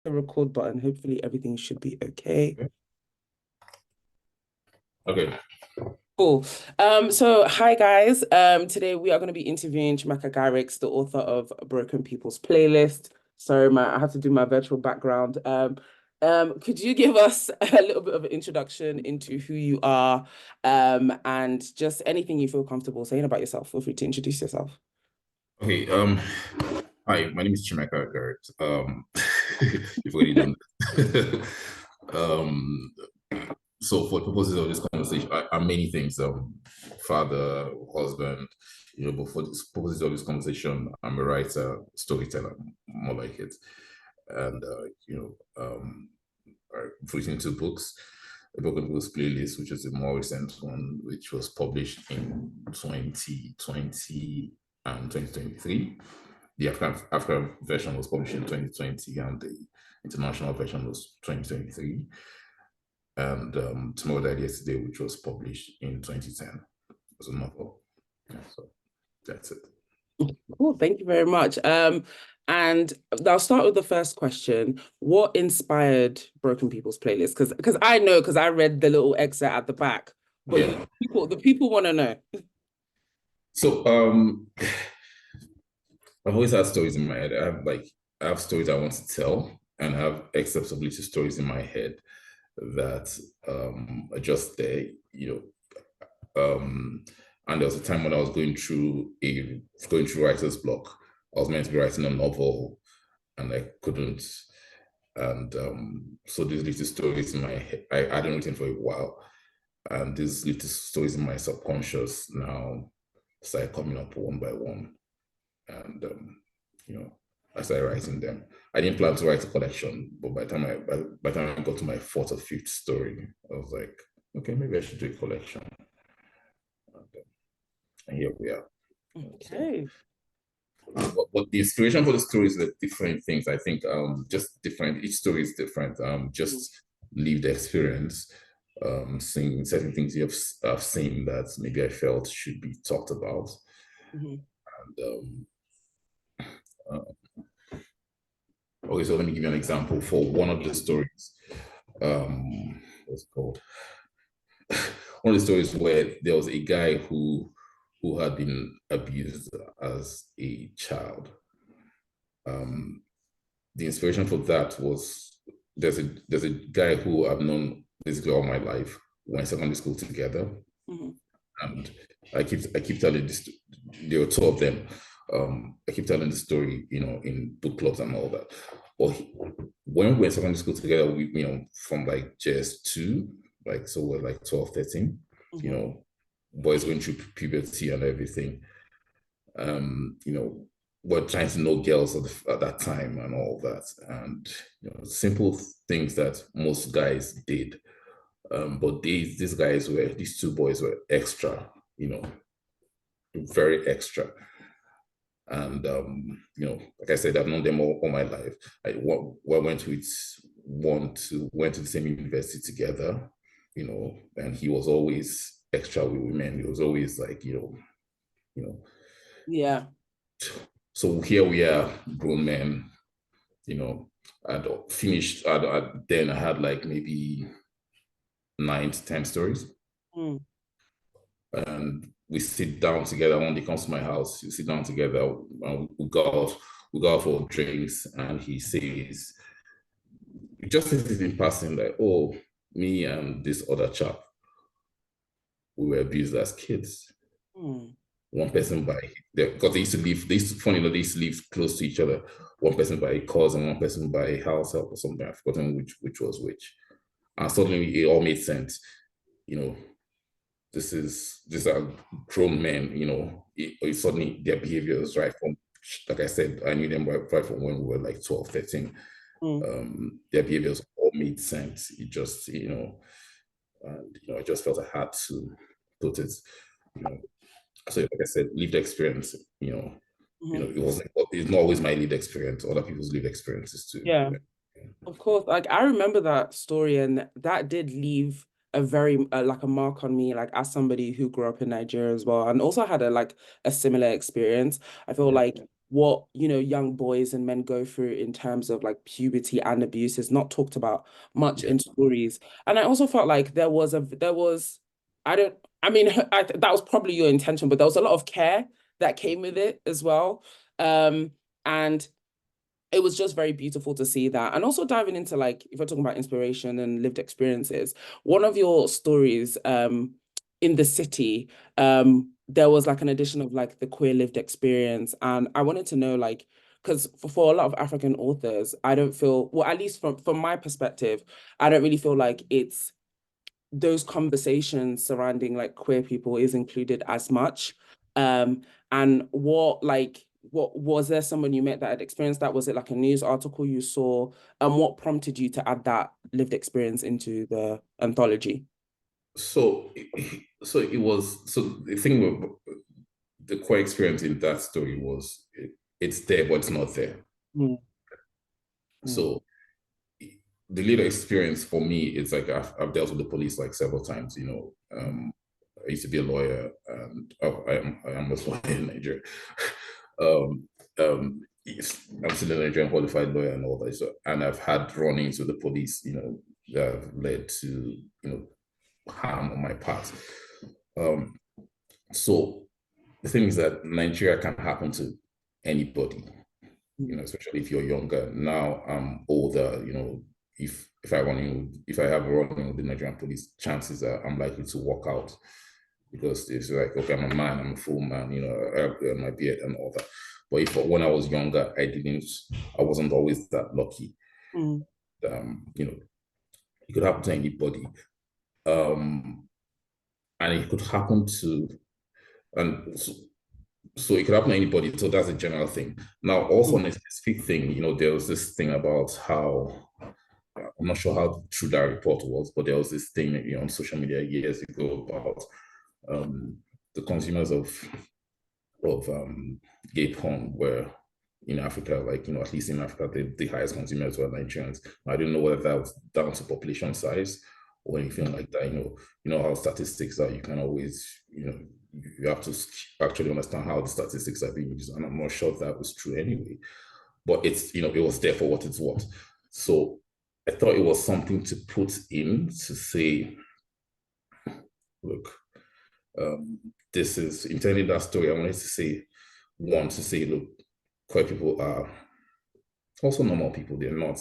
the record button. Hopefully everything should be okay. Okay. Cool. So hi guys. Today we are going to be interviewing Chimeka Garricks, the author of Broken People's Playlist. Sorry, I have to do my virtual background. Could you give us a little bit of an introduction into who you are, and just anything you feel comfortable saying about yourself? Feel free to introduce yourself. Okay. Hi, my name is Chimeka Garricks. You've already done that. um, so for purposes of this conversation, I'm many things. Father, husband, but for the purposes of this conversation, I'm a writer, storyteller, more like it. And I've written two books. A Broken People's Playlist, which is a more recent one, which was published in 2020 and 2023. The African version was published in 2020, and the international version was 2023. And Tomorrow Died Yesterday, which was published in 2010, was a novel. Yeah, so that's it. Cool, thank you very much. And I'll start with the first question. What inspired Broken People's Playlist? Because I know, because I read the little excerpt at the back, but Yeah. the people want to know. So I've always had stories in my head. I have stories I want to tell, and I have excerpts of little stories in my head that are just there, and there was a time when I was going through writer's block. I was meant to be writing a novel, and I couldn't. And so these little stories in my head, I hadn't written for a while, and these little stories in my subconscious now started coming up one by one, and I started writing them. I didn't plan to write a collection, but by the time I got to my fourth or fifth story, I was like, okay, maybe I should do a collection. And here we are. Okay. But the inspiration for the stories are different things. I think just different. Each story is different. Just lived experience. Seeing certain things have seen that maybe I felt should be talked about. Mhm. And okay, so let me give you an example for one of the stories. What's it called? One of the stories where there was a guy who had been abused as a child. Um, the inspiration for that was there's a guy who I've known basically all my life. We went to secondary school together, Mhm. and I keep telling this. There were two of them. I keep telling the story, in book clubs and all that. But when we went to secondary school together, we, from like just two, like so we're like 12, 13, you Mhm. know, boys going through puberty and everything. We're trying to know girls at that time and all that, and simple things that most guys did. But these two boys were extra, very extra. And like I said, I've known them all my life. Went to the same university together, and he was always extra with women. He was always like, you know. Yeah. So here we are, grown men, you know. I'd finished. Then I had like maybe 9 to 10 stories, Mm. and we sit down together. When he comes to my house, we sit down together. We go out for drinks, and he just says it in passing, like, "Oh, me and this other chap, we were abused as kids. Mm. One person by because they used to live. Funny enough, they used to live close to each other. One person by a cousin, one person by a house help or something. I've forgotten which was which. And suddenly it all made sense. You know, these are grown men. Suddenly their behaviors right from, like I said, I knew them right from when we were like 12, 13. Mm. Their behaviors all made sense. It just, and I just felt I had to put it, you know. So like I said, lived experience, Mhm. it's not always my lived experience, other people's lived experiences too. Yeah. Yeah. Of course, like I remember that story, and that did leave a very like a mark on me, like as somebody who grew up in Nigeria as well, and also had a similar experience. I feel Yeah. like what, young boys and men go through in terms of like puberty and abuse is not talked about much Yeah. in stories. And I also felt like I don't, I mean, that was probably your intention, but there was a lot of care that came with it as well. And it was just very beautiful to see that. And also diving into like, if we're talking about inspiration and lived experiences, one of your stories, in the city, there was like an addition of like the queer lived experience. And I wanted to know like, because for a lot of African authors, I don't feel, well, at least from my perspective, I don't really feel like it's those conversations surrounding like queer people is included as much. And what was there someone you met that had experienced that? Was it like a news article you saw? And what prompted you to add that lived experience into the anthology? So, so it was. So the thing with the core experience in that story was it's there, but it's not there. Mm, mm, So the little experience for me is like I've dealt with the police like several times. I used to be a lawyer, and I am a lawyer in Nigeria. um, I'm still a Nigerian qualified lawyer and all that. So, and I've had run-ins with the police, that have led to harm on my part. Um, so the thing is that Nigeria can happen to anybody, mm, especially if you're younger. Now I'm older, if I have a run with the Nigerian police, chances are I'm likely to walk out because it's like, okay, I'm a man, I'm a full man, I have my beard and all that. But if when I was younger, I wasn't always that lucky. mm, It could happen to anybody. Um, and it could happen to, and so it could happen to anybody. So that's a general thing. Now, also mm, on a specific thing, there was this thing about how I'm not sure how true that report was, but there was this thing on social media years ago about um, the consumers of gay porn were in Africa, like at least in Africa, the highest consumers were Nigerians. I don't know whether that was down to population size or anything like that. You know how statistics are. You can always, you have to actually understand how the statistics are being used, and I'm not sure that was true anyway. But it was there for what it's worth. So I thought it was something to put in to say, look, this is intending that story. I wanted to say, one, to say, look, queer people are also normal people. They're not,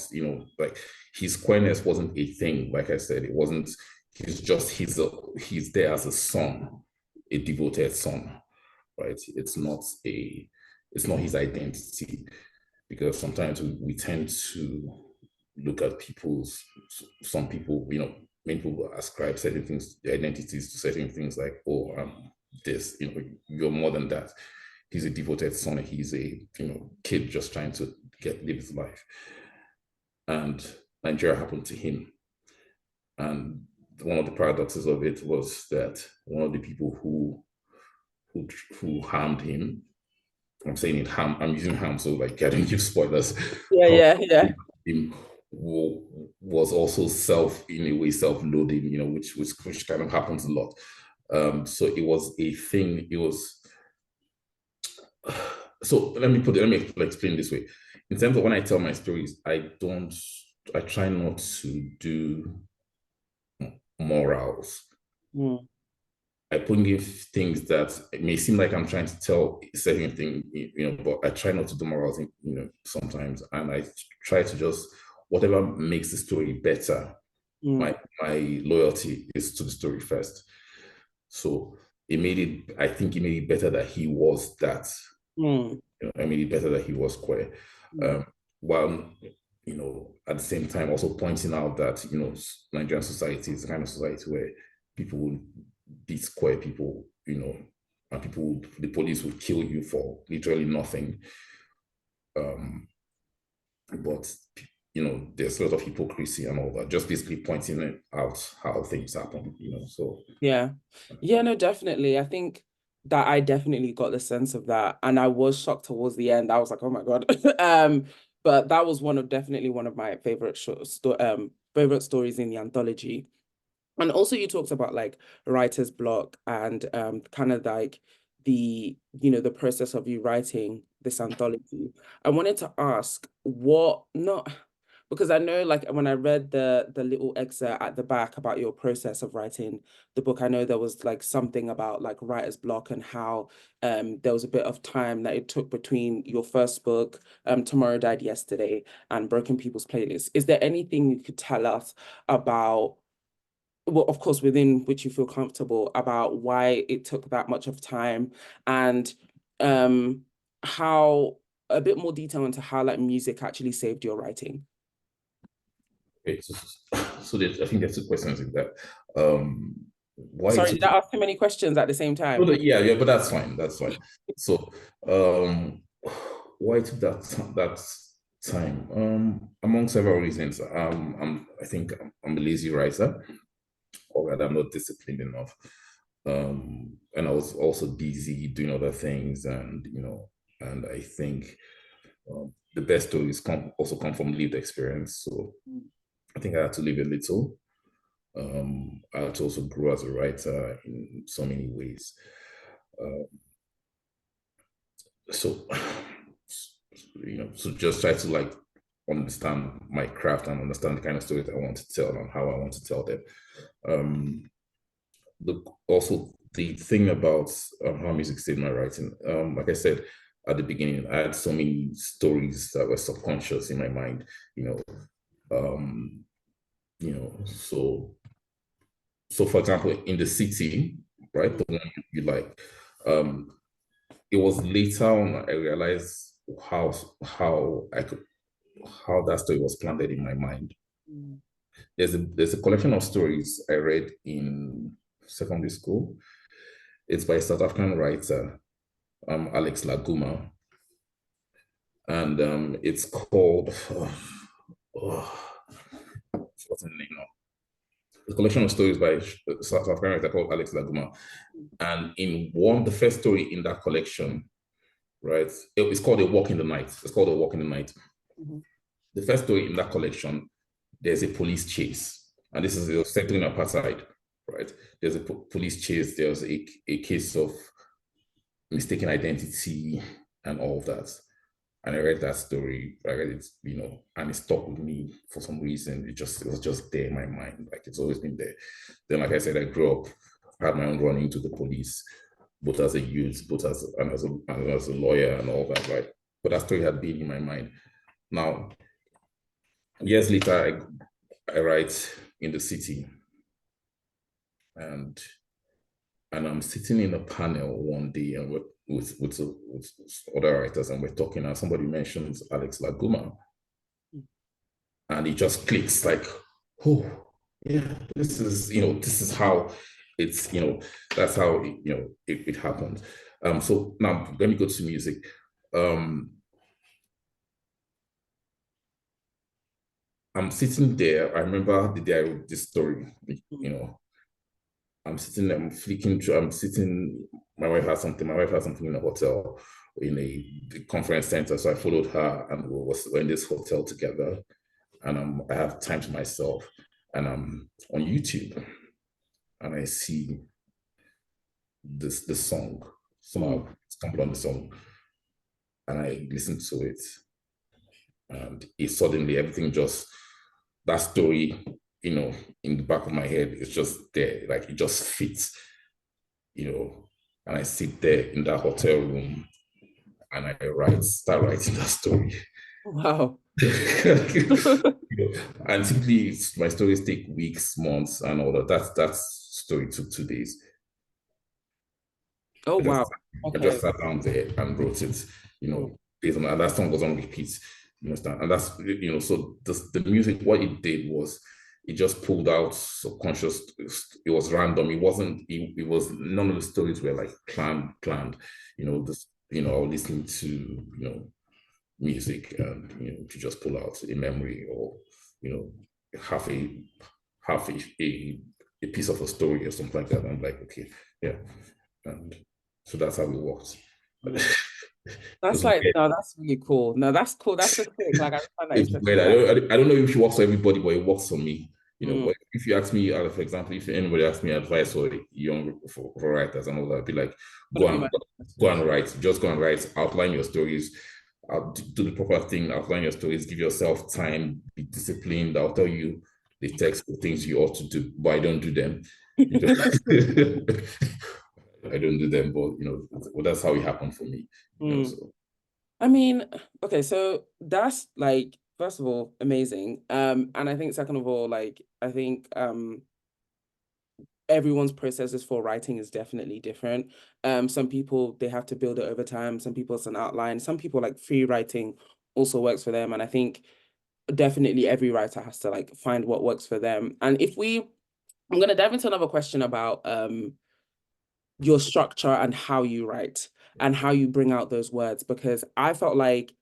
like his queerness wasn't a thing. Like I said, it wasn't. He's there as a son, a devoted son, right? It's not his identity because sometimes we tend to look at some people, many people ascribe certain things, their identities to certain things like, oh, this, you're more than that. He's a devoted son. He's a, kid just trying to live his life. And Nigeria happened to him. And one of the paradoxes of it was that one of the people who harmed him, I'm saying it harm, I'm using harm, so like I don't give spoilers. yeah, How yeah, yeah. him was also in a way self-loathing, which kind of happens a lot. So it was a thing. It was so let me explain this way. In terms of when I tell my stories, I try not to do morals. Mm, I put in things that it may seem like I'm trying to tell a certain thing, but I try not to do morals, sometimes. And I try to just, whatever makes the story better, mm, my loyalty is to the story first. So I think it made it better that he was that. mm, I made it better that he was queer. mm. Um, while, at the same time also pointing out that, Nigerian society is the kind of society where people will beat queer people, and the police will kill you for literally nothing. Um, but there's a lot of hypocrisy and all that. Just basically pointing out how things happen. So Yeah. Yeah, no, definitely. I think that I definitely got the sense of that. And I was shocked towards the end. I was like, oh my God. But that was definitely one of my favorite stories in the anthology. And also you talked about like writer's block and kind of like the process of you writing this anthology. I wanted to ask what not because I know like when I read the little excerpt at the back about your process of writing the book, I know there was like something about like writer's block and how there was a bit of time that it took between your first book, Tomorrow Died Yesterday, and Broken People's Playlist. Is there anything you could tell us about, well, of course, within which you feel comfortable, about why it took that much of time, and how, a bit more detail into how like music actually saved your writing? Okay, so I think there's two questions in that. Why it Sorry, took did I ask too many questions at the same no, time? no, yeah, but that's fine. That's fine. So, why took that time? Among several reasons. I think I'm a lazy writer, or rather, I'm not disciplined enough. And I was also busy doing other things, and and I think the best stories also come from lived experience. So, I think I had to live a little. I had to also grow as a writer in so many ways. Uh, so so just try to like understand my craft and understand the kind of stories I want to tell and how I want to tell them. Also the thing about how music saved my writing, like I said at the beginning, I had so many stories that were subconscious in my mind, um, so for example, in the city, right, the one you like, um, it was later on I realized how I could how that story was planted in my mind. Mm. There's a collection of stories I read in secondary school. It's by a South African writer, Alex Laguma, and it's called what's the name now? The collection of stories by South African writer called Alex Laguma, and in the first story in that collection, right? It's called A Walk in the Night. It's called A Walk in the Night. Mm-hmm. The first story in that collection, there's a police chase. And this is set during apartheid, right? There's a police chase. There's a case of mistaken identity and all of that. And I read that story. I read it, and it stuck with me for some reason. It was just there in my mind. Like it's always been there. Then, like I said, I grew up, had my own run into the police, both as a youth, both as a lawyer and all that, right? But that story had been in my mind. Now, years later, I write in the city, and I'm sitting in a panel one day and with other writers, and we're talking, and somebody mentions Alex Laguma, and it just clicks like, oh yeah, this is how it's that's how it happened. So now let me go to music. I'm sitting there. I remember the day I wrote this story. I'm sitting. I'm flicking through. I'm sitting. My wife had something. My wife had something in a hotel, in a conference center. So I followed her, and we're in this hotel together. And I have time to myself, and I'm on YouTube, and I see this song. Somehow stumbled on the song, and I listened to it, and it suddenly everything just that story, in the back of my head, it's just there, like it just fits, and I sit there in that hotel room, and I start writing that story. Wow. And typically my stories take weeks, months, and all that story took 2 days. Oh, wow. I just sat down there and wrote it, based on that. And that song was on repeat, you understand? And that's, so the music, what it did was it just pulled out subconscious. It was random. It wasn't, it was, none of the stories were like planned, I was listening to, music and, to just pull out a memory or, half a piece of a story or something like that. And I'm like, okay, yeah. And so that's how it works. That's like, no, that's really cool. No, that's cool. That's just quick. Like, I find that it's interesting. weird. I don't know if it works for everybody, but it works for me. Mm. But if you ask me, for example, if anybody asks me advice for writers and all that, I'd be like, go Gonna be and my go and write. Just go and write. Outline your stories. Do the proper thing. Outline your stories. Give yourself time. Be disciplined. I'll tell you the text, the things you ought to do, but I don't do them. I don't do them, but well, that's how it happened for me. Mm. So I mean, okay, so that's like, first of all, amazing. And I think second of all, like, I think everyone's processes for writing is definitely different. Some people they have to build it over time, some people it's an outline, some people like free writing also works for them. And I think definitely every writer has to like find what works for them. And I'm gonna dive into another question about your structure and how you write and how you bring out those words, because I felt like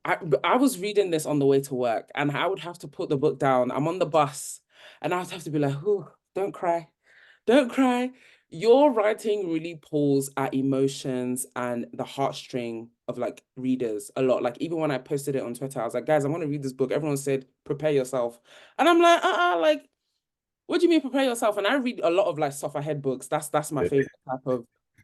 I was reading this on the way to work and I would have to put the book down. I'm on the bus and I would have to be like, oh, don't cry. Don't cry. Your writing really pulls at emotions and the heartstring of like readers a lot. Like even when I posted it on Twitter, I was like, guys, I want to read this book. Everyone said, prepare yourself. And I'm like, like, what do you mean prepare yourself? And I read a lot of like sufferhead books. That's my favorite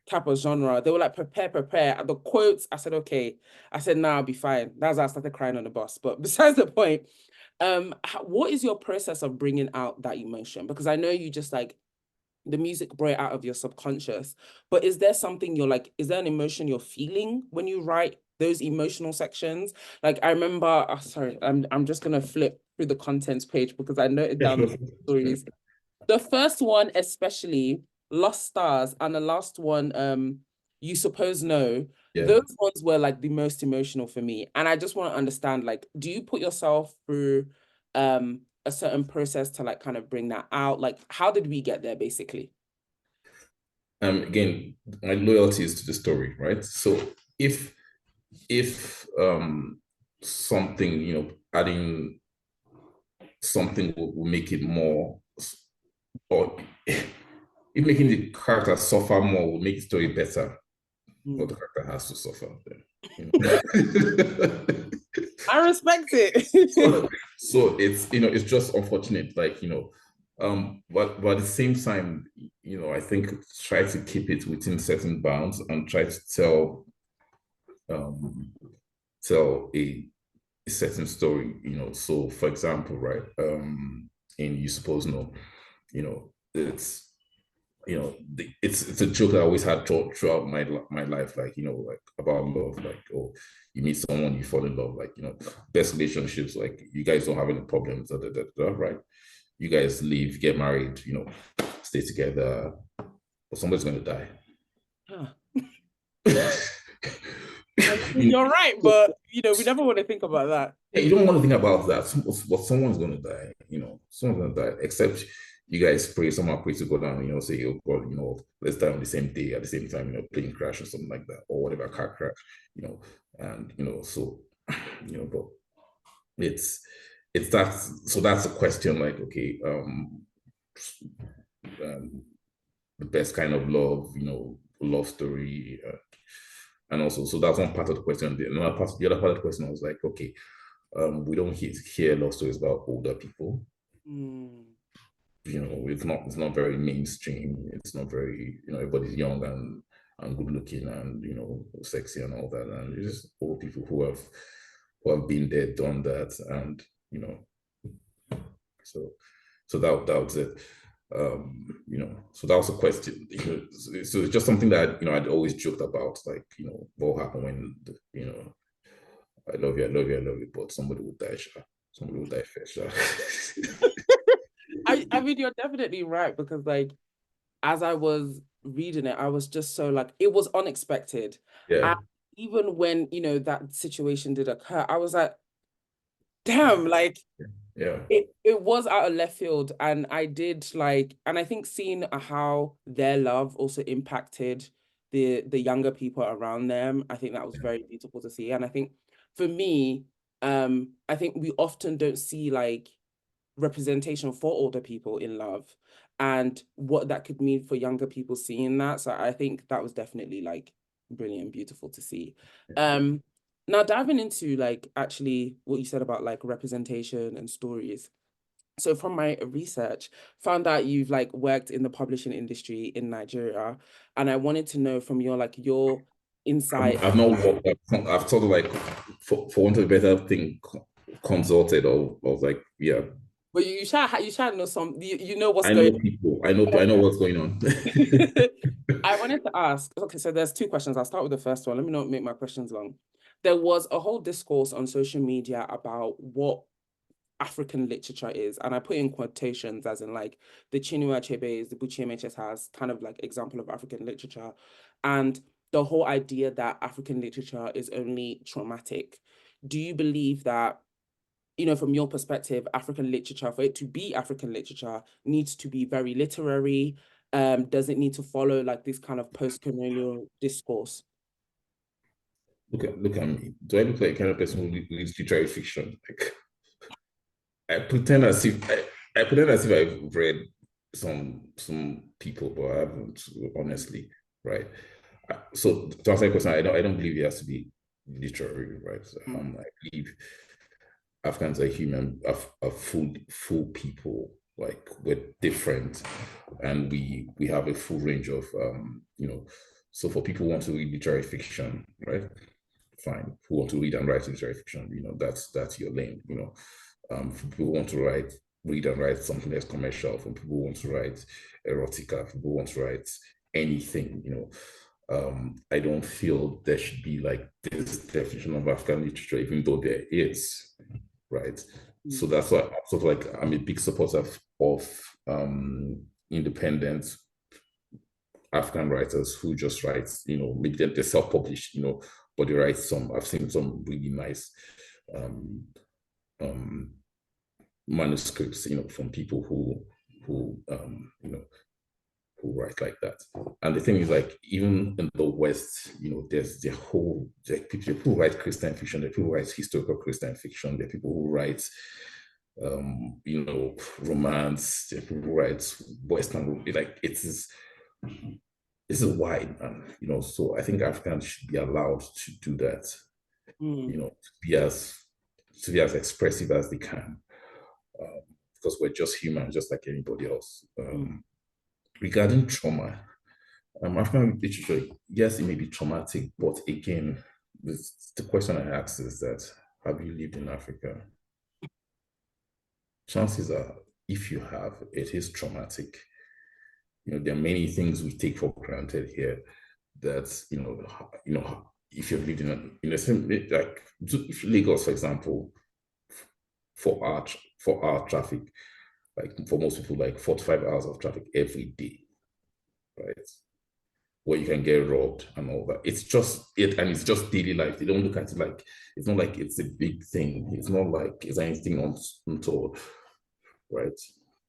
type of genre. They were like, prepare. The quotes, I said, okay. I said, nah, I'll be fine. That's how I started crying on the bus. But besides the point, what is your process of bringing out that emotion? Because I know you just like the music brought it out of your subconscious, but is there something you're like, is there an emotion you're feeling when you write those emotional sections? Like I remember, sorry, I'm just gonna flip through the contents page because I noted down the stories. The first one, especially Lost Stars, and the last one, You Suppose No, yeah. those ones were like the most emotional for me. And I just want to understand, like, do you put yourself through a certain process to like kind of bring that out? Like, how did we get there basically? Again, my loyalty is to the story, right? So if something, adding something will make it more, or if making the character suffer more will make the story better, but the Mm. character has to suffer then. I respect it. So it's just unfortunate, like but at the same time, I think try to keep it within certain bounds and try to um tell a certain story, so for example, right, in You Suppose No, it's it's a joke that I always had throughout my life, like like about love, like, oh, you meet someone, you fall in love, like best relationships, like you guys don't have any problems, right? You guys leave, get married, stay together, but somebody's gonna die. Huh. I mean, you you're right, know, but we never want to think about that. yeah, you don't want to think about that. But someone's gonna die. Someone's gonna die. Except you guys pray. Someone prays to go down. Say, oh God, let's die on the same day at the same time. Plane crash or something like that, or whatever, car crash. And so but it's that. So that's a question. Like, okay, um the best kind of love. Love story. And also, so that's one part of the question. The other part of the question, I was like, okay, we don't hear love stories about older people. Mm. It's not very mainstream. It's not very, everybody's young and good looking and sexy and all that. And it's just old people who have been there, done that, and so that was it. So that was a question. So it's just something that I'd always joked about, like, what will happen when I love you, I love you, I love you, but somebody will die, sure. Somebody will die first, sure. I mean, you're definitely right because like as I was reading it, I was just so like it was unexpected. Yeah, And even when, that situation did occur, I was like, damn, like yeah, it was out of left field. And I did like, and I think seeing how their love also impacted the younger people around them, I think that was very beautiful to see. And I think for me, I think we often don't see like representation for older people in love and what that could mean for younger people seeing that. So I think that was definitely like brilliant, beautiful to see. Now diving into like actually what you said about like representation and stories. So from my research, found out you've like worked in the publishing industry in Nigeria, and I wanted to know from your insight. I've not worked. I've sort of like, for want of a better thing, consulted or like, yeah. But you shall know you know what's I going know people. I know what's going on. on. I wanted to ask, okay, so there's two questions. I'll start with the first one. Let me not make my questions long. There was a whole discourse on social media about what African literature is, and I put in quotations as in like the Chinua Achebe's, the Buchi MHS has kind of like example of African literature, and the whole idea that African literature is only traumatic. Do you believe that, from your perspective, African literature, for it to be African literature, needs to be very literary? Does it need to follow like this kind of post-colonial discourse? Look at me. Do I look like the kind of person who reads literary fiction? Like, I pretend as if I've read some people, but I haven't, honestly, right? So to answer your question, I don't believe it has to be literary, right? I believe Afghans are human, are full people. Like, we're different, and we have a full range of So for people who want to read literary fiction, right? Fine. Who want to read and write literary fiction, that's your lane. For people who want to read and write something that's commercial, for people who want to write erotica, for people who want to write anything, I don't feel there should be like this definition of African literature, even though there is, right? So that's why I'm a big supporter of independent African writers who just write, maybe they're self-published, but they write some. I've seen some really nice um, um, manuscripts, from people who who write like that. And the thing is, like, even in the West, there's people who write Christian fiction, there are people who write historical Christian fiction, there are people who write romance, there are people who write Western, like this is wide, man. So I think Africans should be allowed to do that, to be as expressive as they can, because we're just human, just like anybody else. Regarding trauma, African literature, yes, it may be traumatic, but again, the question I ask is that, have you lived in Africa? Chances are, if you have, it is traumatic. There are many things we take for granted here that, if you've lived in a same, like, if Lagos, for example, for our traffic, like for most people, like 45 hours of traffic every day, right? Where you can get robbed and all that. It's just daily life. They don't look at it like, it's not like it's a big thing. It's not like it's anything untold, right?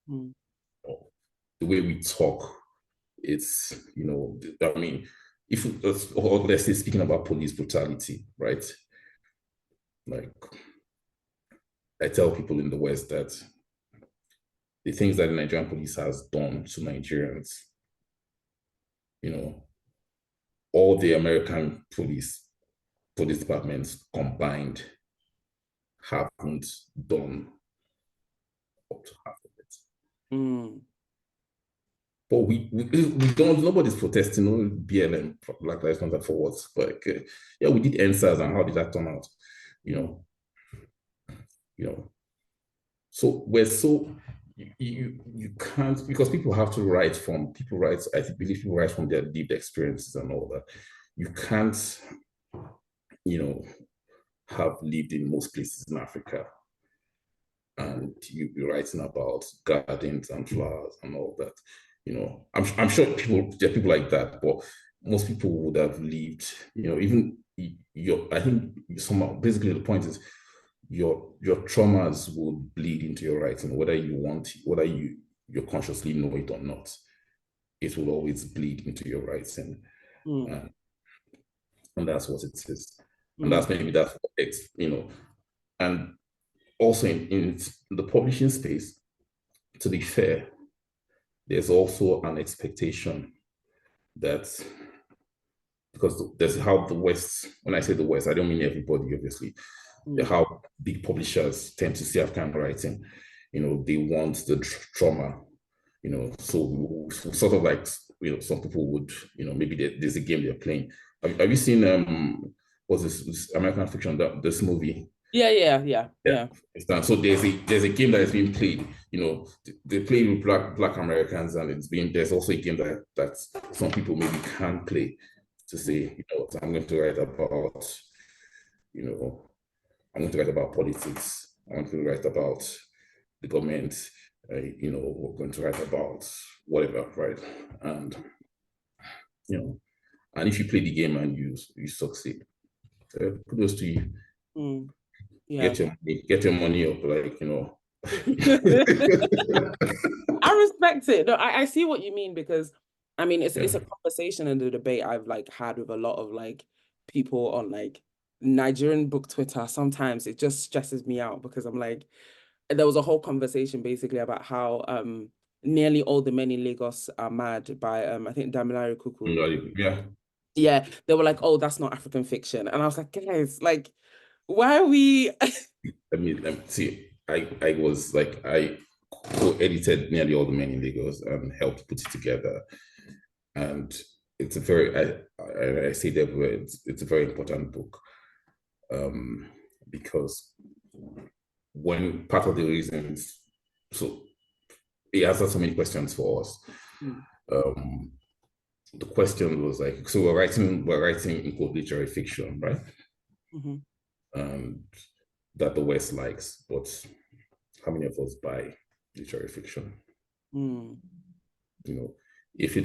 The way we talk, it's, I mean, or let's say, speaking about police brutality, right? Like, I tell people in the West that the things that the Nigerian police has done to Nigerians, all the American police departments combined haven't done up to half of it. But we don't, nobody's protesting, no BLM, Black Lives Matter, for what? But yeah, we did NSAS, and how did that turn out? So we're so, you can't, because people have to write I believe people write from their lived experiences and all that. You can't, have lived in most places in Africa and you be writing about gardens and flowers and all that. I'm sure there are people like that, but most people would have lived, even I think somehow, basically the point is, your traumas will bleed into your writing, whether you consciously know it or not. It will always bleed into your writing, and that's what it is. And that's what and also in the publishing space, to be fair, there's also an expectation that, because there's how the West, when I say the West, I don't mean everybody, obviously, how big publishers tend to see African writing, they want the trauma, so sort of like, some people would, maybe there's a game they're playing. Have you seen, what's this American Fiction, this movie? Yeah. So there's a game that is being played. They play with black Americans, and there's also a game that some people maybe can't play. To say, I'm going to write about, I'm going to write about politics. I'm going to write about the government. We're going to write about whatever, right? And and if you play the game and you succeed, kudos to you. Yeah. Get your money up, like, I respect it. No, I see what you mean, because I mean it's a conversation and a debate I've like had with a lot of like people on like Nigerian book Twitter. Sometimes it just stresses me out, because I'm like, there was a whole conversation basically about how nearly all the men in Lagos are mad by I think Damilare Kuku. Yeah, they were like, oh, that's not African fiction. And I was like, guys, like, why are we let me see. I was like, I co-edited Nearly All the Men in Lagos and helped put it together. And it's a very, I say that it's a very important book, because when part of the reasons, so it answered so many questions for us. The question was like, so we're writing in quote literary fiction, right? That the West likes, but how many of us buy literary fiction? If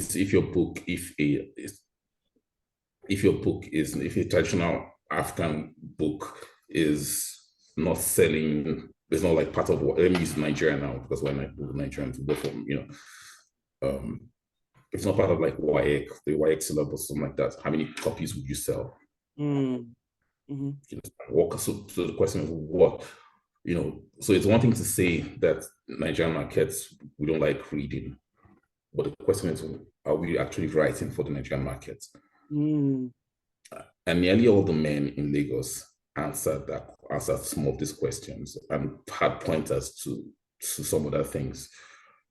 a traditional African book is not selling, it's not like part of what, let me use Nigeria now, because when I do Nigerian to go from, it's not part of like the YX syllabus, something like that. How many copies would you sell? So the question is what, so it's one thing to say that Nigerian markets, we don't like reading, but the question is, are we actually writing for the Nigerian market? And nearly all the men in Lagos answered some of these questions and had pointers to some other things,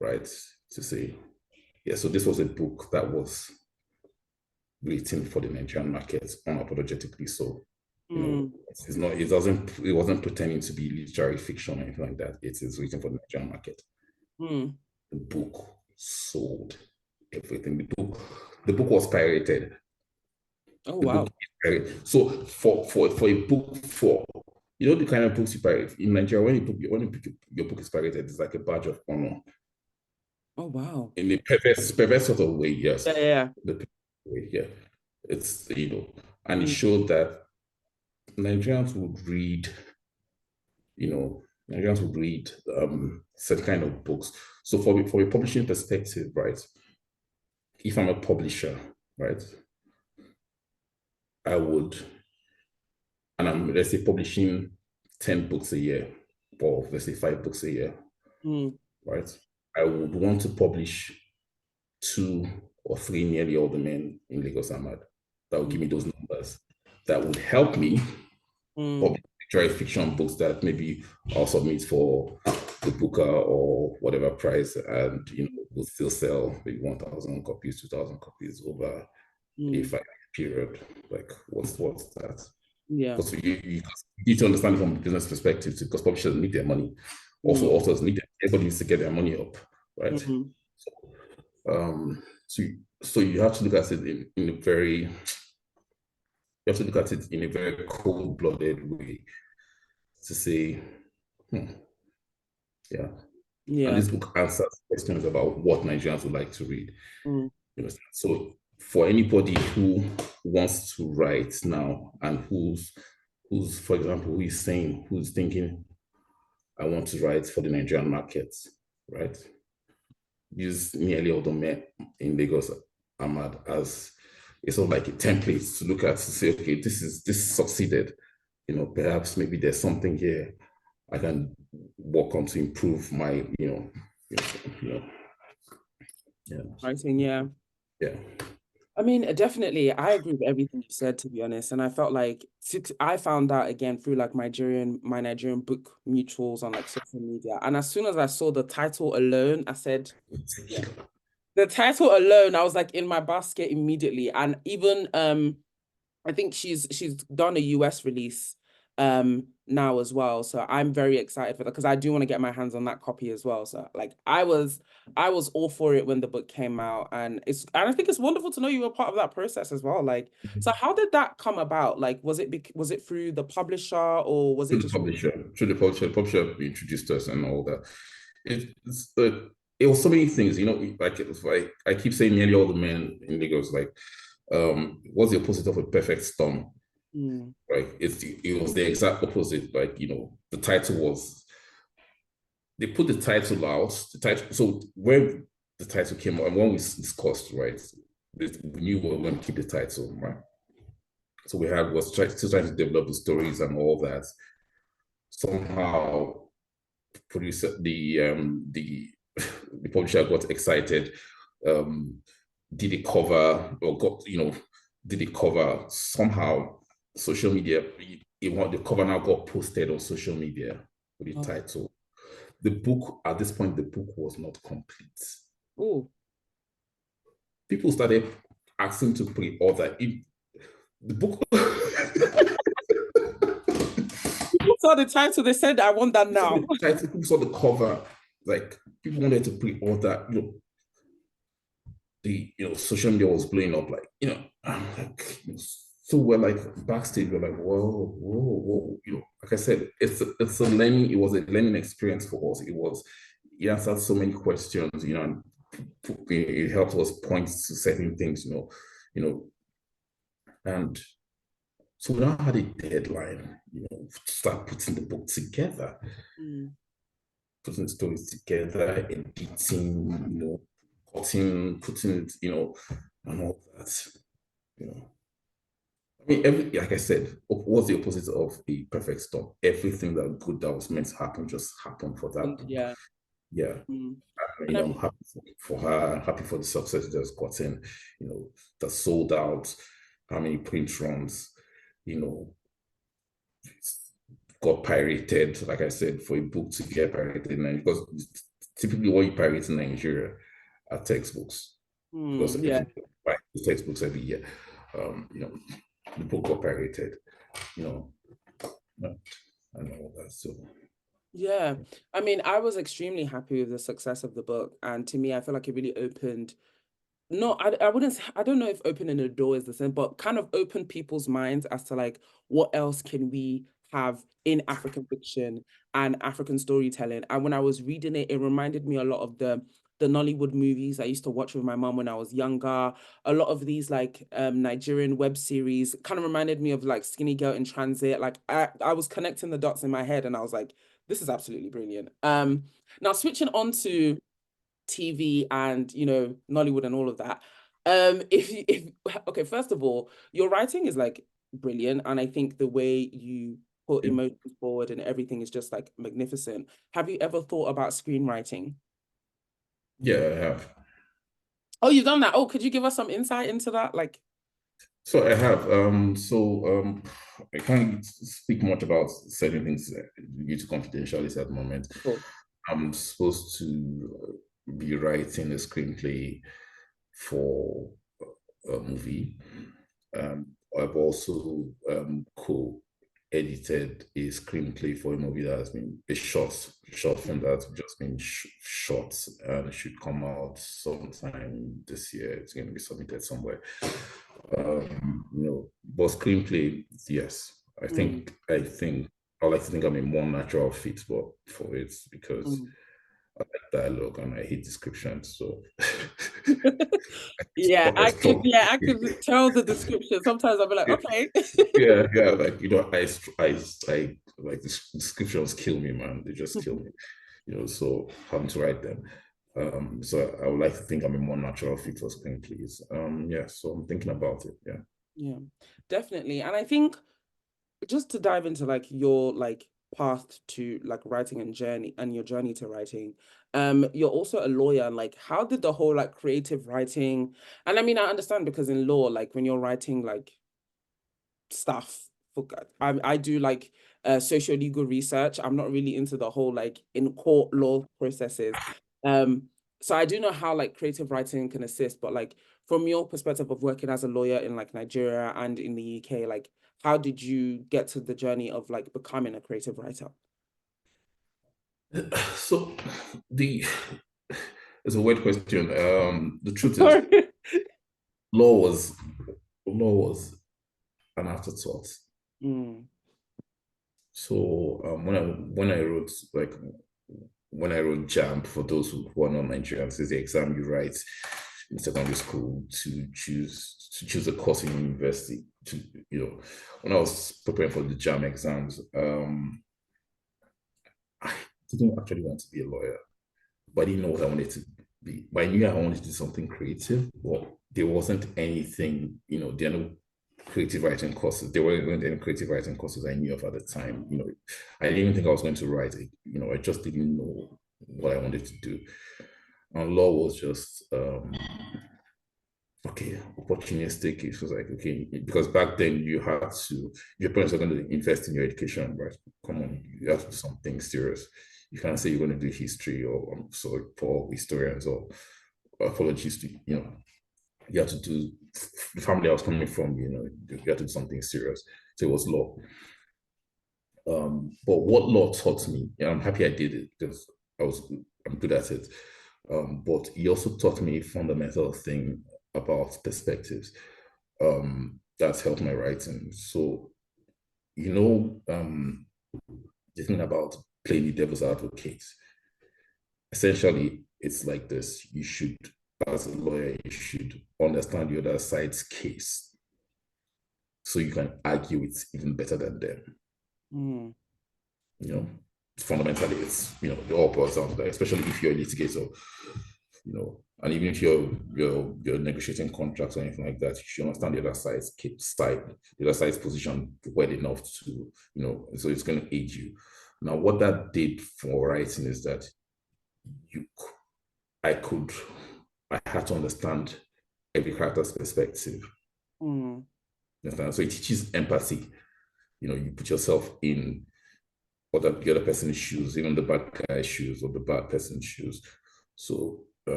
right? To say, yeah, so this was a book that was written for the Nigerian market unapologetically. So, it wasn't pretending to be literary fiction or anything like that. It is written for the Nigerian market. The book sold everything. The book was pirated. Oh, wow. So for a book, the kind of books you pirate in Nigeria, when your book is pirated, it's like a badge of honor. Oh, wow. In a perverse sort of way, yes. Yeah. It's, and it showed that Nigerians would read, certain kind of books. So from a publishing perspective, right, if I'm a publisher, right, I would, and I'm, let's say, publishing 10 books a year, or let's say 5 books a year, right? I would want to publish 2 or 3 Nearly All the Men in Lagos Ahmad. That would give me those numbers. That would help me publish literary fiction books that maybe I'll submit for the Booker or whatever price, and will still sell maybe 1,000 copies, 2,000 copies over a 5-year period. Like, what's that? Yeah. Because you need to understand it from a business perspective, because publishers need their money. Also, authors need it. Everybody needs to get their money up, right? So you have to look at it in a very cold-blooded way to say, yeah. And this book answers questions about what Nigerians would like to read. So for anybody who wants to write now, and who's for example, who's thinking, I want to write for the Nigerian market, right? Use Nearly All the Men in Lagos Ahmad as it's sort of like a template to look at, to say, okay, this succeeded. Perhaps maybe there's something here I can work on to improve my, writing, yeah. I mean, definitely, I agree with everything you said, to be honest. And I felt like I found out again through like my Nigerian book mutuals on like social media. And as soon as I saw the title alone, I said, yeah. The title alone, I was like in my basket immediately. And even I think she's done a US release now as well. So I'm very excited for that because I do want to get my hands on that copy as well. So like I was all for it when the book came out, and I think it's wonderful to know you were part of that process as well. Like, so how did that come about? Like, was it through the publisher or was it Through the just publisher, the publisher introduced us and all that. It's it was so many things, you know. Like it was like I keep saying, nearly all the men in Lagos, like, what's the opposite of a perfect storm? Mm, Right? It was the exact opposite. Like, you know, the title was, they put the title out. The title. So when the title came out and when we discussed, right, we knew we were going to keep the title, right? So we had was still trying to develop the stories and all that. Somehow, producer the publisher got excited, um, did a cover or got, you know, did a cover somehow. Social media, the cover now got posted on social media with the okay. title. The book, at this point, the book was not complete. Oh, People started asking to pre-order it. The book. people saw the title, they said I want that Saw now. the title, people saw the cover, like people wanted to pre-order. You know, social media was blowing up. Like, you know, I'm like, so we're like backstage. We're like, whoa, whoa, whoa. You know, like I said, it's a learning. It was a learning experience for us. It answered so many questions. You know, and it helped us point to certain things. You know, and so we now had a deadline. You know, to start putting the book together, Mm. putting the stories together, editing, you know, putting it, you know, and all that, you know. I mean, like I said, what's the opposite of a perfect storm? Everything that good that was meant to happen just happened for that And book. yeah. Yeah. Mm. You And I know, I'm mean, happy for her, happy for the success it has gotten, you know, that sold out, how many print runs, you know, got pirated, like I said, for a book to get pirated. And because typically what you pirate in Nigeria are textbooks, because yeah. everybody buys textbooks every year. You know, the book got pirated, you know, and all that. So Yeah. I mean, I was extremely happy with the success of the book. And to me, I feel like it really opened, no, I wouldn't, I don't know if opening a door is the same, but kind of opened people's minds as to like, what else can we have in African fiction and African storytelling. And when I was reading it, it reminded me a lot of the Nollywood movies I used to watch with my mom when I was younger. A lot of these like Nigerian web series kind of reminded me of like Skinny Girl in Transit. Like I was connecting the dots in my head and I was like, this is absolutely brilliant. Now switching on to TV and Nollywood and all of that. If okay, first of all, your writing is like brilliant, and I think the way you put yeah, emotions forward and everything is just like magnificent. Have you ever thought about screenwriting? yeah, I have. Oh, you've done that. Oh, could you give us some insight into that? Like, So I have. I can't speak much about certain things due to confidentiality at the moment. oh, I'm supposed to be writing a screenplay for a movie. I've also co-edited a screenplay for a movie that has been a short film that's just been shot and it should come out sometime this year. It's going to be submitted somewhere. But screenplay, yes, mm, I like to think I'm a more natural fit for it because mm. I like dialogue and I hate descriptions. So Yeah, I struggle. I could tell the description. Sometimes I'll be like, okay. Yeah, like I like the descriptions kill me, man. They just kill me. So having to write them. So I would like to think I'm a more natural fit for screenplays. Yeah, so I'm thinking about it. Yeah. Yeah, definitely. And I think just to dive into like your like path to like writing and journey and your journey to writing. You're also a lawyer, and like how did the whole like creative writing, and I mean I understand because in law, like when you're writing like stuff for I do like social legal research. I'm not really into the whole like in court law processes. Um, so I do know how like creative writing can assist, but like from your perspective of working as a lawyer in like Nigeria and in the UK, like how did you get to the journey of like becoming a creative writer? So the it's a weird question. The truth is, Sorry. law was law was an afterthought. Mm, So when I wrote JAMP, for those who are not Nigerians, is the exam you write in secondary school to choose a course in university. To when I was preparing for the JAM exams, I didn't actually want to be a lawyer, but I didn't know what I wanted to be. But I knew I wanted to do something creative. Well, there wasn't anything, there are no creative writing courses. There weren't any creative writing courses I knew of at the time. I didn't even think I was going to write it. I just didn't know what I wanted to do. And law was just okay, opportunistic. It was like, okay, because back then your parents are going to invest in your education, right? Come on, you have to do something serious. You can't say you're going to do history or sorry, for historians or apologies to, you have to do the family I was coming from, you have to do something serious. So it was law. But what law taught me, and I'm happy I did it because I'm good at it. But he also taught me a fundamental thing about perspectives. That's helped my writing. So, the thing about playing the devil's advocate, essentially, it's like this. You should, as a lawyer, you should understand the other side's case so you can argue it even better than them. mm, You know, fundamentally, it's it all boils down to that, especially if you're a litigator, and even if you're negotiating contracts or anything like that, you should understand the other the other side's position well enough to, so it's going to aid you. Now, what that did for writing is that you, I could, I had to understand every character's perspective. mm, So it teaches empathy. You put yourself in the other person's shoes, even the bad guy's shoes or the bad person's shoes. So,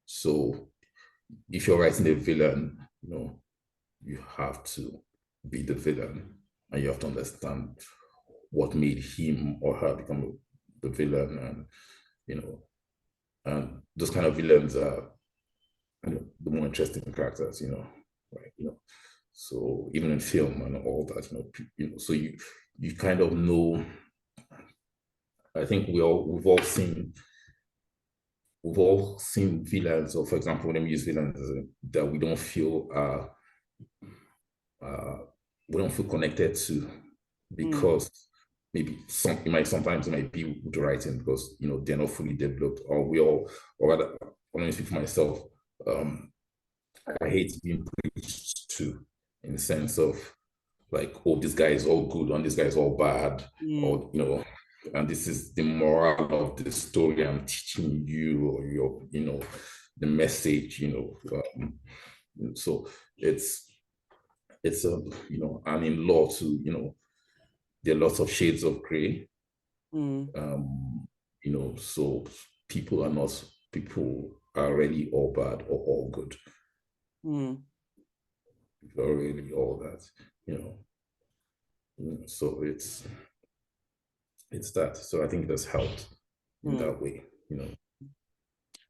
so if you're writing a villain, you have to be the villain and you have to understand what made him or her become the villain, and and those kind of villains are the more interesting characters, right? So even in film and all that, so you kind of know. I think we've all seen villains, or for example, when we use villains that uh, we don't feel connected to, mm, because maybe sometimes it might be with the writing because they're not fully developed, or rather, when I speak for myself, I hate being preached to, in the sense of like, oh, this guy is all good and this guy is all bad, mm, or and this is the moral of the story I'm teaching you, or the message, so it's and in law too, there are lots of shades of gray. mm, So people are really all bad or all good. mm, People are really all that, so it's that. So I think that's helped in mm. that way,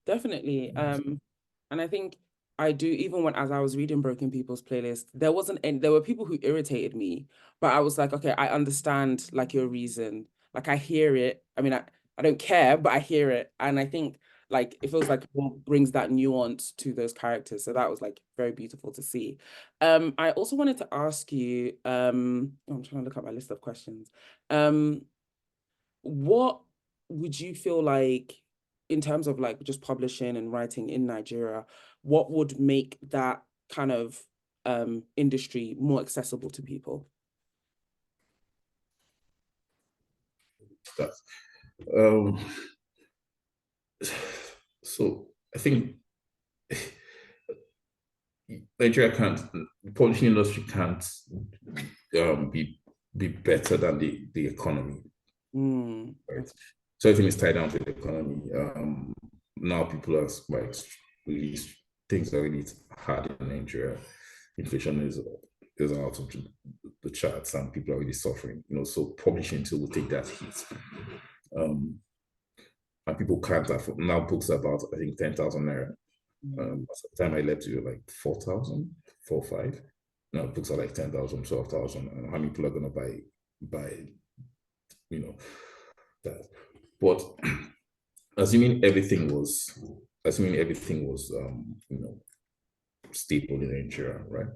Definitely. And I think I do, even when as I was reading Broken People's playlist, there wasn't any, there were people who irritated me, but I was like, okay, I understand like your reason. Like I hear it. I mean, I don't care, but I hear it. And I think like it feels like what brings that nuance to those characters. So that was like very beautiful to see. I also wanted to ask you, I'm trying to look at my list of questions. Um, what would you feel like in terms of like just publishing and writing in Nigeria, what would make that kind of industry more accessible to people? that. Um, so I think Nigeria can't, the publishing industry can't be better than the economy. Right? So everything is tied down to the economy. Now people are like really, things are really hard in Nigeria. Inflation is out of the charts and people are really suffering. So publishing too will take that hit. And people can't afford, now books are about, I think, 10,000 naira. By the time I left, you were like 4,000, 4, 5. Now books are like 10,000, 12,000. And how many people are going to buy, that? But assuming everything was, stable in Nigeria, right?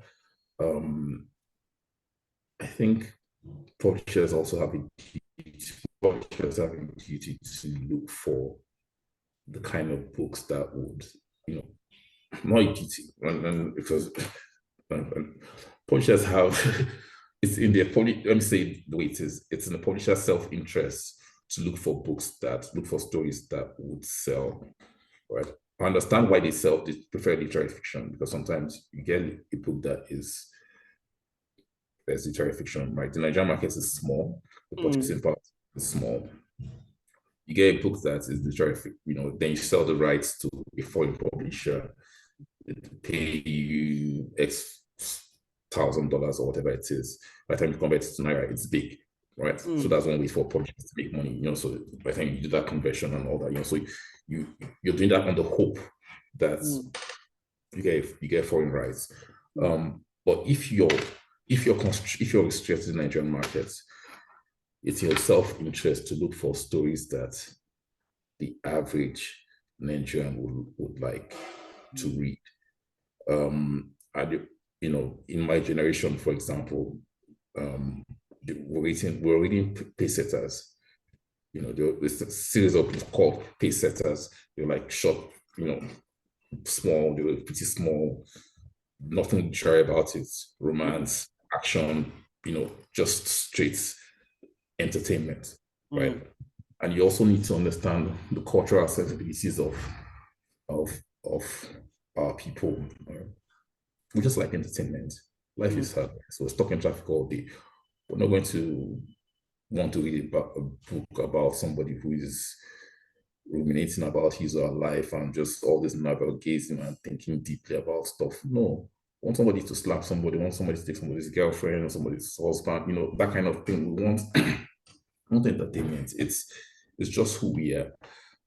I think publishers also have a duty to look for the kind of books that would, not a duty, and because publishers have, it's in their let me say the way it is, it's in the publisher's self-interest to look for stories that would sell, right? I understand why they prefer literary fiction, because sometimes you get a book that is literary fiction, right? The Nigerian market is small, the purchasing power is small. You get a book that is literary, then you sell the rights to a foreign publisher, pay you X $1,000 or whatever it is. By the time you convert it to Naira, it's big, right? So that's one way for publishers to make money, So by the time you do that conversion and all that, so you're doing that on the hope that you get foreign rights. But if you're restricted to the Nigerian market, it's your self-interest to look for stories that the average Nigerian would like to read. In my generation, for example, we're reading pace setters. There's a series of books called pace setters. They're like short, small. They were pretty small. Nothing dry about it. Romance, action. Just straight entertainment, right? And you also need to understand the cultural sensibilities of our people. We just like entertainment. Life is hard, so we're stuck in traffic all day. We're not going to want to read a book about somebody who is ruminating about his or her life and just all this navel gazing and thinking deeply about stuff. No, I want somebody to slap somebody, want somebody to take somebody's girlfriend or somebody's husband, that kind of thing. We want entertainment. It's just who we are.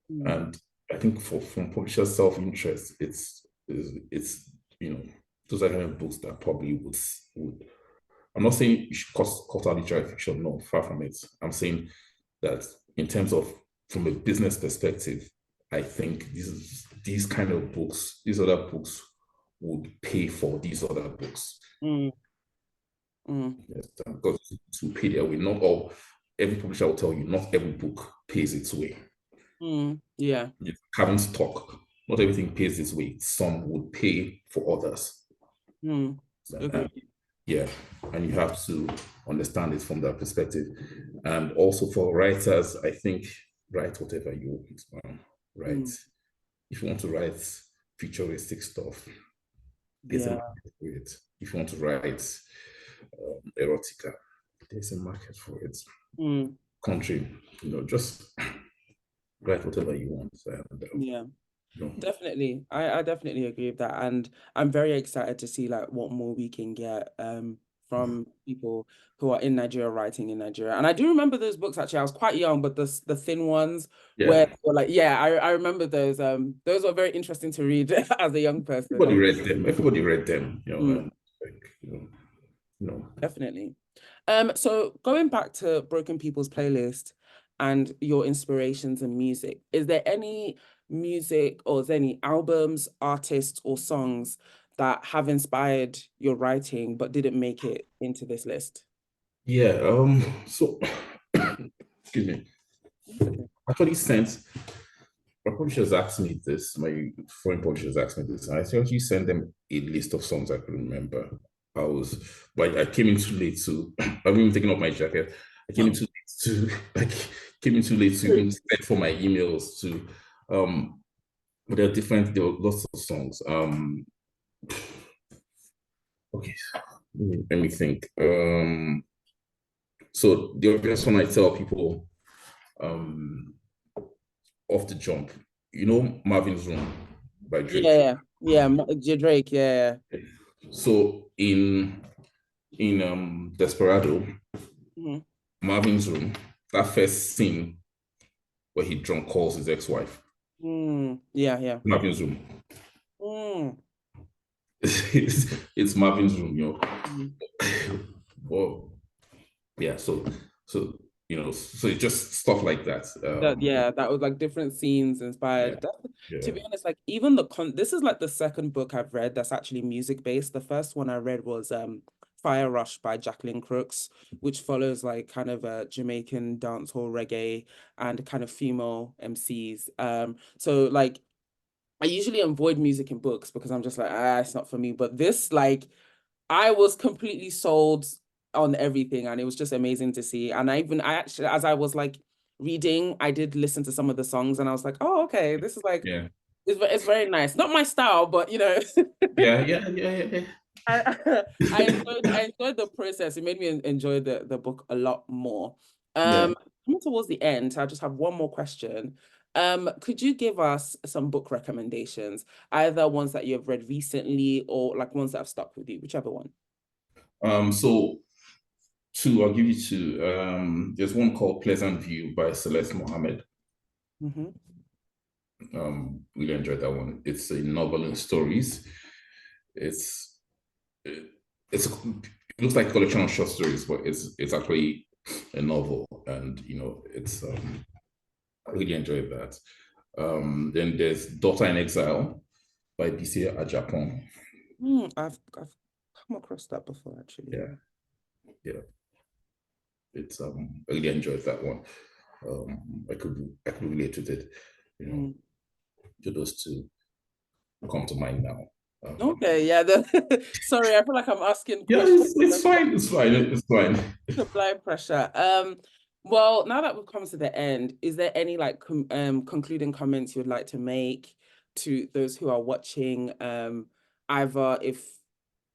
And I think from publisher self-interest, it's those are kind of books that probably would I'm not saying you should cut out literary fiction, no, far from it. I'm saying that in terms of from a business perspective, I think these kind of books, these other books would pay for these other books. Yes, because to pay their way. Not all, every publisher will tell you not every book pays its way. Yeah. Having stock, not everything pays its way. Some would pay for others. Okay. Yeah, and you have to understand it from that perspective. And also for writers, I think write whatever you want. Write. If you want to write futuristic stuff, there's a market for it. If you want to write erotica, there's a market for it. Country, just write whatever you want. And, Definitely. I definitely agree with that. And I'm very excited to see like what more we can get from people who are in Nigeria writing in Nigeria. And I do remember those books actually. I was quite young, but the thin ones where like, I remember those. Those were very interesting to read as a young person. Everybody read them, Definitely. So going back to Broken People's playlist and your inspirations in music, is there any music or is there any albums, artists, or songs that have inspired your writing but didn't make it into this list? So excuse me. Actually, since my publishers asked me this, my foreign publishers asked me this, and I actually sent them a list of songs I could remember. I came in too late to, I've even taken off my jacket. I came in too late to like came in too late to even send for my emails to but there are lots of songs. Okay, let me think. So the obvious one I tell people um off the jump, Marvin's Room by Drake. Drake, yeah. So in Desperado, Mhm. Marvin's Room, that first scene where he drunk calls his ex-wife. Yeah. Marvin's Room. Mm. It's Marvin's Room, Mm. Well, yeah, so so it's just stuff like that. That was like different scenes Yeah, inspired. To yeah. be honest, like even this is like the second book I've read that's actually music based. The first one I read was Fire Rush by Jacqueline Crooks, which follows like kind of a Jamaican dancehall reggae and kind of female MCs. So like I usually avoid music in books because I'm just like, it's not for me. But this, like, I was completely sold on everything, and it was just amazing to see. And I actually, as I was like reading, I did listen to some of the songs, and I was like, oh, okay, this is like, Yeah. it's very nice. Not my style, but Yeah. I I enjoyed the process. It made me enjoy the book a lot more. Yeah. Coming towards the end, so I just have one more question. Could you give us some book recommendations, either ones that you have read recently or like ones that have stuck with you, whichever one? So two, I'll give you two. There's one called Pleasant View by Celeste Mohammed. Mm-hmm. Really enjoyed that one. It's a novel in stories. It's it, it's a, it looks like a collection of short stories, but it's actually a novel, and it's I really enjoyed that. Then there's Daughter in Exile by BC Ajapong. I've come across that before, actually. Yeah, yeah. It's I really enjoyed that one. I could relate with it. You know, Mm. to those two come to mind now. Okay, yeah. Sorry, I feel like I'm asking Yeah, questions. it's fine. It's fine. It's fine. Apply pressure. Well, now that we've come to the end, is there any like concluding comments you would like to make to those who are watching? Either if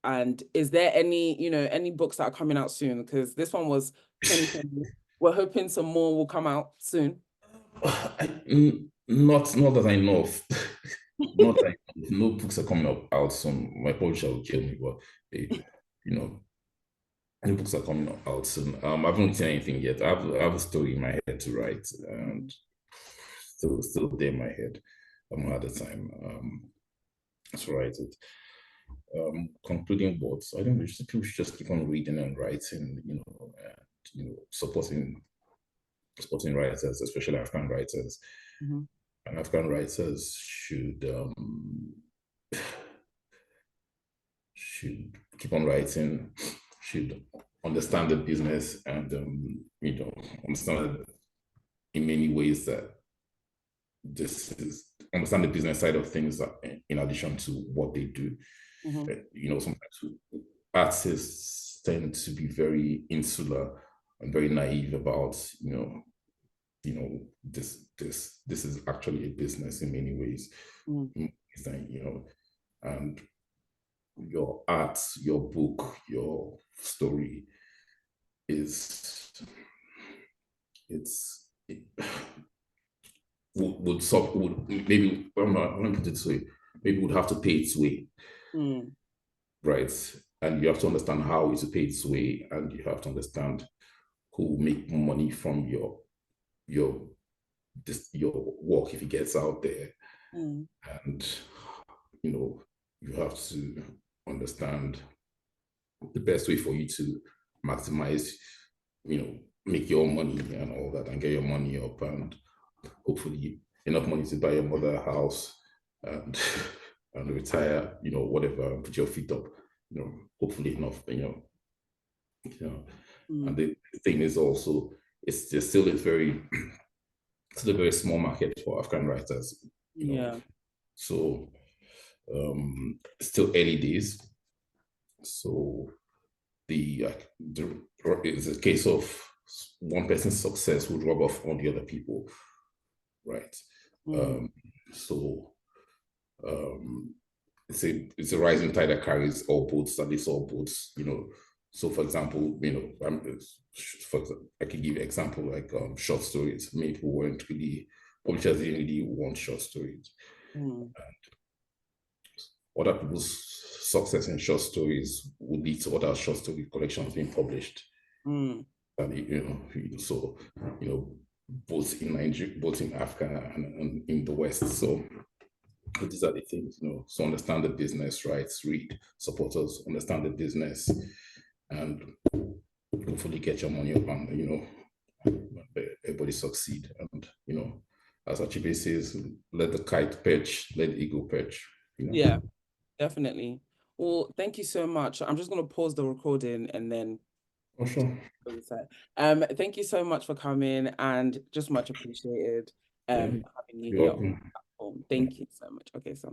and is there any books that are coming out soon? Because this one was 2020. We're hoping some more will come out soon. Not that I know of. Not that I know of. No books are coming up out soon. My publisher will kill me, but you know, new books are coming out soon. I haven't written anything yet. I have a story in my head to write, and still there in my head. I haven't had the time to write it. Concluding words. I don't know. People should just keep on reading and writing. And, supporting writers, especially African writers. Mhm. And African writers should keep on writing, should understand the business, and understand in many ways that this is understand the business side of things that, in addition to what they do. Mhm. Sometimes artists tend to be very insular and very naive about this is actually a business in many ways. Mhm. And your art, your book, your story is it would maybe I'm not let me put it this way, maybe would have to pay its way, Mm. right? And you have to understand how it pay its way, and you have to understand who will make money from your your work if it gets out there. Mm. And you have to understand the best way for you to maximize, make your money and all that, and get your money up, and hopefully enough money to buy your mother a house, and and retire, whatever, and put your feet up, hopefully enough, you know. And Mm. the thing is also, it's there's still a very still a very small market for African writers, you know. Yeah. So still early days. So the it's a case of one person's success would rub off on the other people, right? So it's a rising tide that carries all boats, that lifts all boats, you know. So for example, you know, I can give you an example like short stories. Many people weren't really, publishers didn't really want short stories. And other people's success in short stories would lead to other short story collections being published. And so both in Nigeria, both in Africa and in the West. So these are the things, you know. So understand the business, right? Read, support us, understand the business, and hopefully get your money up and, you know, everybody succeed. And, you know, as Achebe says, let the kite perch, let the eagle perch. You know? Yeah, definitely. Well, thank you so much. I'm just going to pause the recording and then. Oh, sure. Thank you so much for coming, and just much appreciated having you You're here on welcome. the platform. Thank you so much. Okay, so